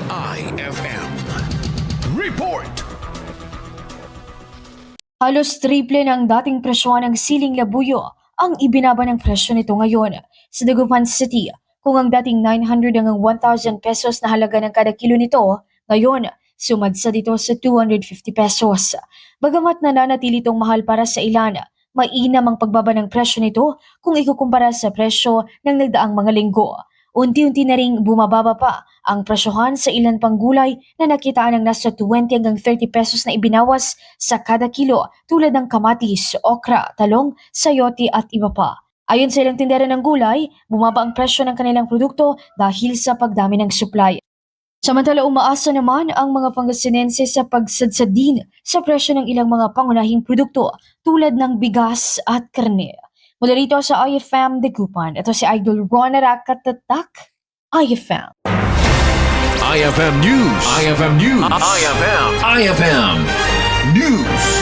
IFM Report. Halos triple ng dating presyuhan ng Siling Labuyo ang ibinaba ng presyo nito ngayon sa Dagupan City. Kung ang dating 900 hanggang 1,000 pesos na halaga ng kada kilo nito, ngayon sumadsa dito sa 250 pesos. Bagamat nananatili itong mahal para sa ilan, mainam ang pagbaba ng presyo nito kung ikukumpara sa presyo ng nagdaang mga linggo. Unti-unti na ring bumababa pa ang presyohan sa ilan pang gulay na nakitaan ng nasa 20 hanggang 30 pesos na ibinawas sa kada kilo tulad ng kamatis, okra, talong, sayote at iba pa. Ayon sa ilang tindera ng gulay, bumaba ang presyo ng kanilang produkto dahil sa pagdami ng supply. Samantala umaasa naman ang mga Pangasinense sa pagsadsad din sa presyo ng ilang mga pangunahing produkto tulad ng bigas at karne. Mula rito sa IFM Dagupan, ito si Idol Ron Nakatatak, IFM. IFM News. IFM News. IFM News.